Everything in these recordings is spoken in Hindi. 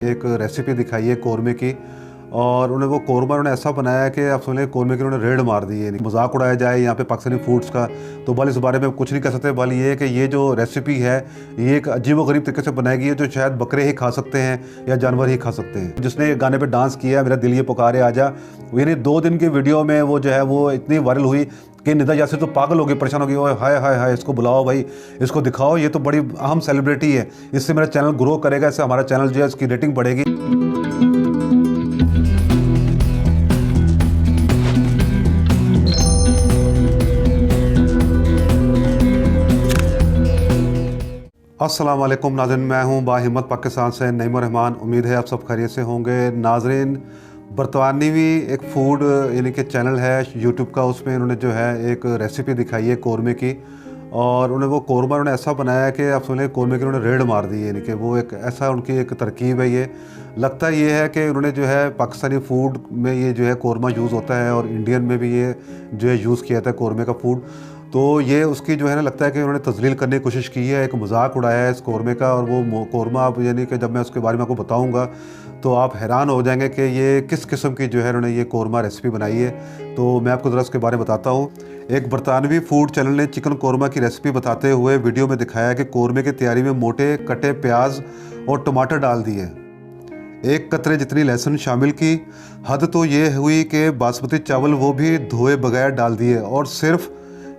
एक रेसिपी दिखाई है कौरमे की। और उन्हें वो कौरमा उन्होंने ऐसा बनाया कि आप सुने कौरमे की उन्होंने रेड मार दी है। मजाक उड़ाया जाए यहाँ पे पाकिस्तानी फूड्स का तो बल इस बारे में कुछ नहीं कह सकते। बल ये है कि ये जो रेसिपी है ये एक अजीब व गरीब तरीके से बनाई गई है जो शायद बकरे ही खा सकते हैं या जानवर ही खा सकते हैं। जिसने गाने पे डांस किया मेरा दिल ये पुकारे आजा, यानी 2 दिन की वीडियो में वो जो है वो इतनी वायरल हुई कि निदा यासिर तो पागल हो गई, परेशान हो गई। ओए हाय हाय हाय, इसको बुलाओ भाई, इसको दिखाओ, ये तो बड़ी अहम सेलिब्रिटी है, इससे मेरा चैनल ग्रो करेगा, इससे हमारा चैनल जो है इसकी रेटिंग बढ़ेगी। अस्सलाम वालेकुम नाज़रीन, मैं हूं बाहिम्मत पाकिस्तान से नईम रहमान। उम्मीद है आप सब खैरियत से होंगे। नाज़रीन, बरतानवी एक फूड यानी कि चैनल है यूट्यूब का, उसमें उन्होंने जो है एक रेसिपी दिखाई है कौरमे की। और उन्हें वो कौरमा उन्होंने ऐसा बनाया कि आप सुने कौरमे की उन्होंने रेड मार दी है, यानी कि वो एक ऐसा उनकी एक तरकीब है। ये लगता ये है कि उन्होंने जो है पाकिस्तानी फ़ूड में ये जो है कौरमा यूज़ होता है और इंडियन में भी ये जो है यूज़ किया जाता है कौरमे का फूड। तो ये उसकी जो है ना लगता है कि उन्होंने तज़लील करने की कोशिश की है, एक मजाक उड़ाया है इस कौरमे का। और वो कौरमा आप यानी कि जब मैं उसके बारे में आपको बताऊंगा तो आप हैरान हो जाएंगे कि ये किस किस्म की जो है उन्होंने ये कौरमा रेसिपी बनाई है। तो मैं आपको ज़रा उसके बारे में बताता हूँ। एक बरतानवी फूड चैनल ने चिकन कौरमा की रेसिपी बताते हुए वीडियो में दिखाया कि कौरमे की तैयारी में मोटे कटे प्याज और टमाटर डाल दिए, 1 कतरे जितनी लहसुन शामिल की। हद तो ये हुई कि बासमती चावल वो भी धोए बगैर डाल दिए, और सिर्फ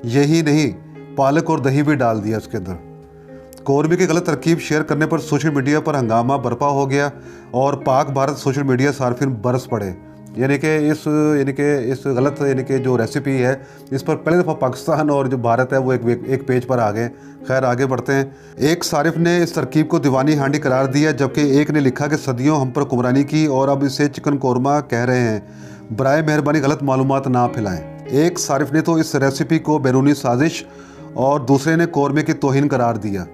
यही नहीं पालक और दही भी डाल दिया उसके अंदर। कौरमे की गलत तरकीब शेयर करने पर सोशल मीडिया पर हंगामा बरपा हो गया और पाक भारत सोशल मीडिया सार्फिन बरस पड़े। यानी कि इस गलत जो रेसिपी है इस पर पहले दफ़ा पाकिस्तान और जो भारत है वो एक पेज पर आ गए। खैर आगे बढ़ते हैं। एक सारिफ ने इस तरकीब को दीवानी हांडी करार दिया, जबकि एक ने लिखा कि सदियों हम पर हुक्मरानी की और अब इसे चिकन कौरमा कह रहे हैं, बराए मेहरबानी गलत मालूमात ना फैलाएं। एक सारिफ ने तो इस रेसिपी को बैरूनी साजिश और दूसरे ने कौरमे की तौहीन करार दिया।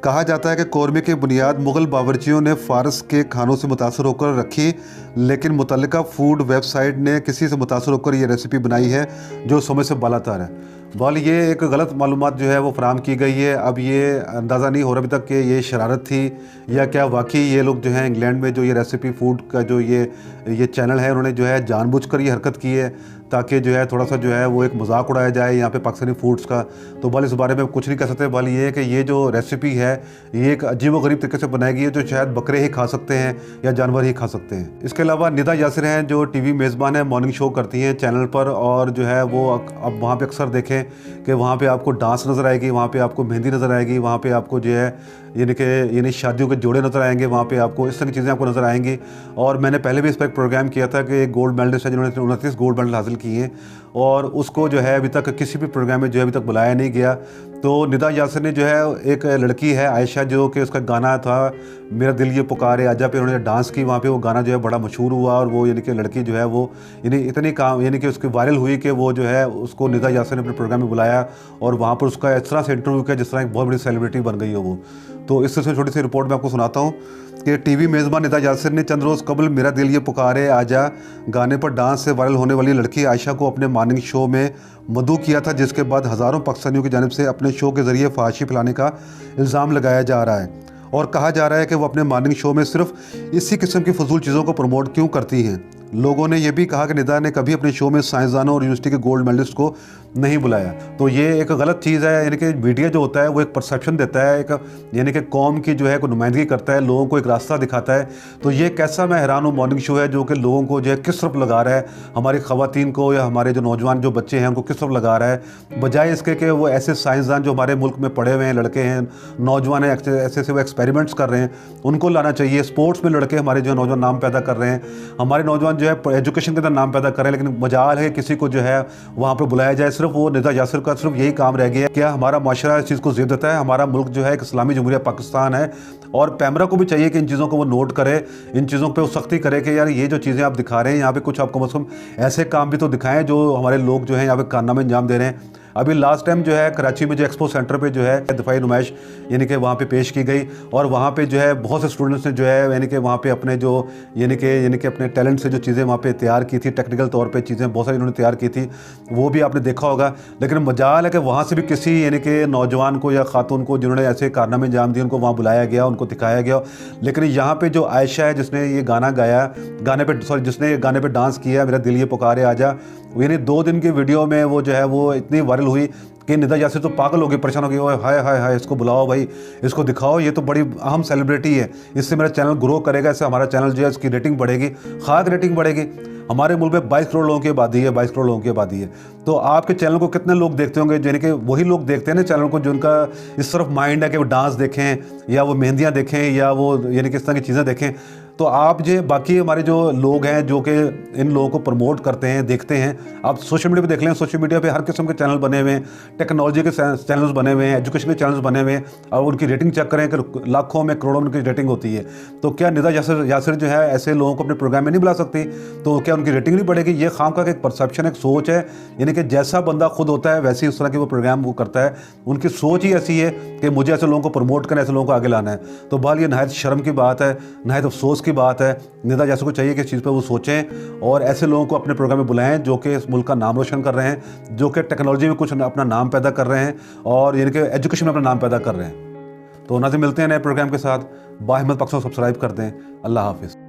कहा जाता है कि कौरमे की बुनियाद मुग़ल बावर्चियों ने फ़ारस के खानों से मुतासर होकर रखी, लेकिन मुतल्लिका फूड वेबसाइट ने किसी से मुतासर होकर ये रेसिपी बनाई है जो समझ से बालातर है। बल ये एक गलत मालूमात जो है वो फराहम की गई है। अब ये अंदाज़ा नहीं हो रहा अभी तक कि ये शरारत थी या क्या वाकई ये लोग जो हैं इंग्लैंड में जो ये रेसिपी फूड का जो ये चैनल है उन्होंने जो है जानबूझकर ये हरकत की है ताकि जो है थोड़ा सा जो है वो एक मजाक उड़ाया जाए यहाँ पे पाकिस्तानी फूड्स का। तो बल इस बारे में कुछ नहीं कह सकते। बल ये है कि ये जो रेसिपी है ये एक अजीब व गरीब तरीके से बनाई गई है जो शायद बकरे ही खा सकते हैं या जानवर ही खा सकते हैं। इसके अलावा निदा यासिर हैं जो टीवी मेज़बान है, मॉर्निंग शो करती हैं चैनल पर, और जो है वो अब वहाँ पर अक्सर देखें कि वहाँ पे आपको डांस नज़र आएगी, वहाँ पे आपको मेहंदी नज़र आएगी, वहाँ पे आपको जो है यानी शादियों के जोड़े नज़र आएंगे, वहाँ पे आपको इस तरह की चीज़ें आपको नज़र आएंगी। और मैंने पहले भी इस पर एक प्रोग्राम किया था कि एक गोल्ड मेडलिस्ट है जिन्होंने 29 गोल्ड मेडल हासिल किए हैं और उसको जो है अभी तक किसी भी प्रोग्राम में जो है अभी तक बुलाया नहीं गया। तो निदा यासिर ने जो है एक लड़की है आयशा जो कि उसका गाना था मेरा दिल ये पुकारे आजा पे उन्होंने डांस की, वहाँ पे वो गाना जो है बड़ा मशहूर हुआ और वो यानी कि लड़की जो है वो इतनी काम यानी कि उसकी वायरल हुई कि वो जो है उसको निदा यासिर ने अपने प्रोग्राम में बुलाया और वहाँ पर उसका इस तरह से इंटरव्यू किया जिस तरह एक बहुत बड़ी सेलिब्रिटी बन गई हो वो। तो इस तरह से छोटी सी रिपोर्ट मैं आपको सुनाता हूँ कि टीवी मेज़बान निदा यासिर ने चंद रोज़ कबल मेरा दिल ये पुकारे आजा गाने पर डांस से वायरल होने वाली लड़की आयशा को अपने मॉर्निंग शो में मदऊ किया था, जिसके बाद हज़ारों पाकिस्तानियों की जानिब से अपने शो के ज़रिए फहाशी फैलाने का इल्ज़ाम लगाया जा रहा है और कहा जा रहा है कि वो अपने मॉर्निंग शो में सिर्फ इसी किस्म की फजूल चीज़ों को प्रमोट क्यों करती हैं। लोगों ने यह भी कहा कि निदा ने कभी अपने शो में साइंसदानों और यूनिवर्सिटी के गोल्ड मेडलिस्ट को नहीं बुलाया। तो ये एक गलत चीज़ है। यानी कि मीडिया जो होता है वो एक परसेप्शन देता है, एक यानी कि कौम की जो है को नुमाइंदगी करता है, लोगों को एक रास्ता दिखाता है। तो ये कैसा मैं हैरान हूँ मॉर्निंग शो है जो कि लोगों को जो है किस तरफ लगा रहा है, हमारी ख़वातीन को या हमारे जो नौजवान जो बच्चे हैं उनको किस तरफ लगा रहा है, बजाय इसके कि वो ऐसे साइंसदान जो हमारे मुल्क में पढ़े हुए हैं, लड़के हैं, नौजवान हैं, ऐसे वो एक्सपेरिमेंट्स कर रहे हैं, उनको लाना चाहिए। स्पोर्ट्स में लड़के हमारे जो नौजवान नाम पैदा कर रहे हैं, हमारे नौजवान जो है एजुकेशन के अंदर नाम पैदा कर रहे हैं, लेकिन मजाल है किसी को जो है वहाँ पर बुलाया जाए। सिर्फ वो निदा यासिर का सिर्फ यही काम रह गया। क्या हमारा माशरा इस चीज़ को ज़ेब देता है? हमारा मुल्क जो है एक इस्लामी जमहूरिया पाकिस्तान है और पैमरा को भी चाहिए कि इन चीज़ों को वो नोट करे, इन चीज़ों पे वो सख्ती करे कि यार ये जो चीज़ें आप दिखा रहे हैं यहाँ पे कुछ आप कम से कम ऐसे काम भी तो दिखाएं जो हमारे लोग जो हैं यहाँ पे कारनामे अंजाम दे रहे हैं। अभी लास्ट टाइम जो है कराची में जो एक्सपो सेंटर पे जो है दिफाई नुमाइश यानी कि वहाँ पे पेश की गई, और वहाँ पे जो है बहुत से स्टूडेंट्स ने जो है यानी कि वहाँ पे अपने जो यानी कि अपने टैलेंट से जो चीज़ें वहाँ पे तैयार की थी, टेक्निकल तौर पे चीज़ें बहुत सारी इन्होंने तैयार की थी, वो भी आपने देखा होगा। लेकिन मजाल है कि वहाँ से भी किसी यानी कि नौजवान को या खातून को जिन्होंने ऐसे कारनामे अंजाम दिए उनको वहाँ बुलाया गया, उनको दिखाया गया। लेकिन यहाँ पे जो आयशा है जिसने ये गाना गाया, जिसने गाने पे डांस किया, मेरा दिल ये पुकारे आजा, यानी 2 दिन की वीडियो में वो जो है वो इतनी वायरल हुई कि निदा यासिर तो पागल हो गई, परेशान हो गई, ओए हाय हाय हाय, इसको बुलाओ भाई, इसको दिखाओ, ये तो बड़ी अहम सेलिब्रिटी है, इससे मेरा चैनल ग्रो करेगा, इससे हमारा चैनल जो है इसकी रेटिंग बढ़ेगी, खाक रेटिंग बढ़ेगी। हमारे मुल्क में 22 करोड़ लोगों की आबादी है, 22 करोड़ लोगों की आबादी है। तो आपके चैनल को कितने लोग देखते होंगे? यानी कि वही लोग देखते हैं ना चैनल को जिनका इस तरफ माइंड है कि वो डांस देखें या वो मेहंदियाँ देखें या वो यानी कि इस तरह की चीज़ें देखें। तो आप जो बाकी हमारे जो लोग हैं जो कि इन लोगों को प्रमोट करते हैं, देखते हैं, आप सोशल मीडिया पे देख लें, सोशल मीडिया पे हर किस्म के चैनल बने हुए हैं, टेक्नोलॉजी के चैनल्स बने हुए हैं, एजुकेशन के चैनल्स बने हुए हैं, और उनकी रेटिंग चेक करें कि लाखों में करोड़ों में उनकी रेटिंग होती है। तो क्या निदा यासिर जो है ऐसे लोगों को अपने प्रोग्राम में नहीं बुला सकती? तो क्या उनकी रेटिंग नहीं बढ़ेगी? ये खामखा का एक परसेप्शन, एक सोच है, यानी कि जैसा बंदा खुद होता है वैसे ही उस तरह के वो प्रोग्राम वो करता है। उनकी सोच ही ऐसी है कि मुझे ऐसे लोगों को प्रमोट करना, ऐसे लोगों को आगे लाना है। तो बहरहाल ये नहायत शर्म की बात है, नहायत अफसोस की बात है। निदा यासिर को चाहिए कि इस चीज़ पर वो सोचें और ऐसे लोगों को अपने प्रोग्राम में बुलाएं जो कि इस मुल्क का नाम रोशन कर रहे हैं, जो कि टेक्नोलॉजी में कुछ अपना नाम पैदा कर रहे हैं और यानी कि एजुकेशन में अपना नाम पैदा कर रहे हैं। तो नाज़रीन, मिलते हैं नए प्रोग्राम के साथ। बाहिम्मत पाकिस्तान सब्सक्राइब कर दें। अल्लाह हाफिज़।